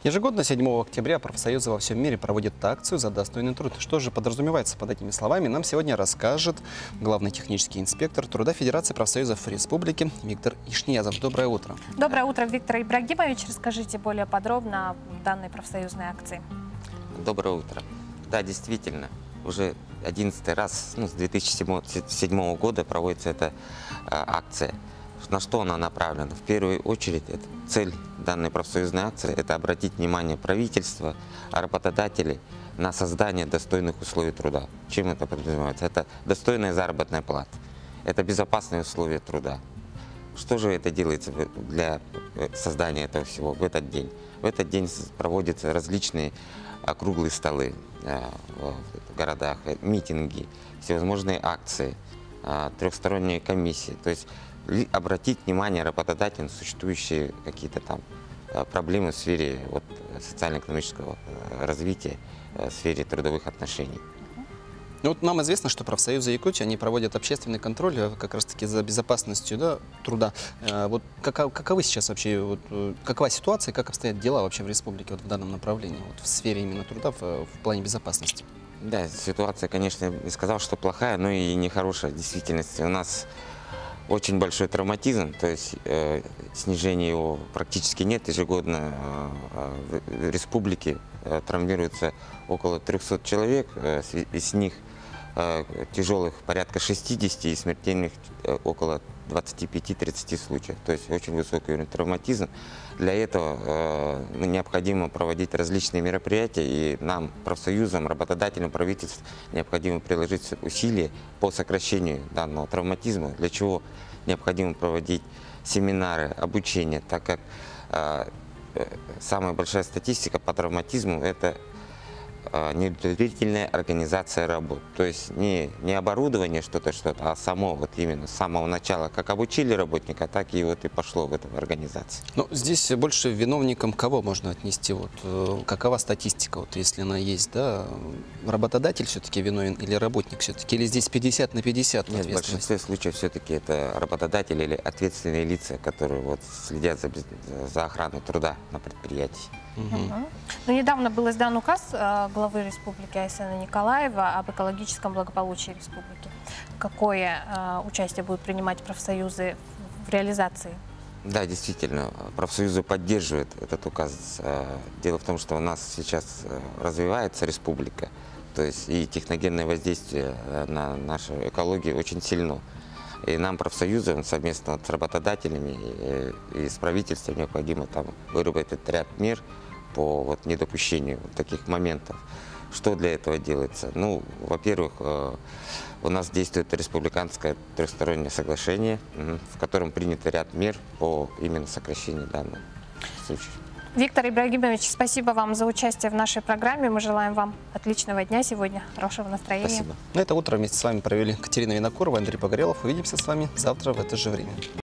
Ежегодно 7 октября профсоюзы во всем мире проводят акцию за достойный труд. Что же подразумевается под этими словами, нам сегодня расскажет главный технический инспектор труда Федерации профсоюзов Республики Виктор Ишниязов. Доброе утро. Доброе утро, Виктор Ибрагимович. Расскажите более подробно о данной профсоюзной акции. Доброе утро. Да, действительно, уже 11-й раз с 2007 года проводится эта акция. На что она направлена? В первую очередь, цель данной профсоюзной акции – это обратить внимание правительства, работодателей на создание достойных условий труда. Чем это подразумевается? Это достойная заработная плата, это безопасные условия труда. Что же это делается для создания этого всего в этот день? В этот день проводятся различные круглые столы в городах, митинги, всевозможные акции, трехсторонние комиссии. То есть обратить внимание работодателя на существующие какие-то там проблемы в сфере социально-экономического развития, в сфере трудовых отношений. Ну, вот нам известно, что профсоюзы Якутии, они проводят общественный контроль как раз-таки за безопасностью труда. Вот каковы сейчас вообще, какова ситуация, как обстоят дела вообще в республике в данном направлении, в сфере именно труда в плане безопасности? Да, ситуация, конечно, я не сказал, что плохая, но и нехорошая в действительности. У нас очень большой травматизм, то есть снижения его практически нет. Ежегодно в республике травмируется около 300 человек, из них тяжелых порядка 60 и смертельных около 25-30 случаев. То есть очень высокий уровень травматизма. Для этого необходимо проводить различные мероприятия, и нам, профсоюзам, работодателям, правительству, необходимо приложить усилия по сокращению данного травматизма, для чего необходимо проводить семинары, обучение, так как самая большая статистика по травматизму – это неудовлетворительная организация работ. То есть не оборудование что-то, а само, именно с самого начала, как обучили работника, так и и пошло в эту организацию. Ну, здесь больше виновником кого можно отнести? Какова статистика, если она есть, да? Работодатель все-таки виновен или работник все-таки? Или здесь 50 на 50 Нет, в большинстве случаев все-таки это работодатели или ответственные лица, которые следят за охраной труда на предприятии. Но недавно был издан указ главы республики Айсена Николаева об экологическом благополучии республики. Какое участие будут принимать профсоюзы в реализации? Да, действительно, профсоюзы поддерживают этот указ. Дело в том, что у нас сейчас развивается республика, то есть и техногенное воздействие на нашу экологию очень сильно. И нам, профсоюзам, совместно с работодателями и с правительством необходимо выработать ряд мер по недопущению таких моментов. Что для этого делается? Ну, во-первых, у нас действует республиканское трехстороннее соглашение, в котором принят ряд мер по именно сокращению данного случая. Виктор Ибрагимович, спасибо вам за участие в нашей программе. Мы желаем вам отличного дня сегодня, хорошего настроения. Спасибо. На это утро вместе с вами провели Катерина Винокурова, Андрей Погорелов. Увидимся с вами завтра в это же время.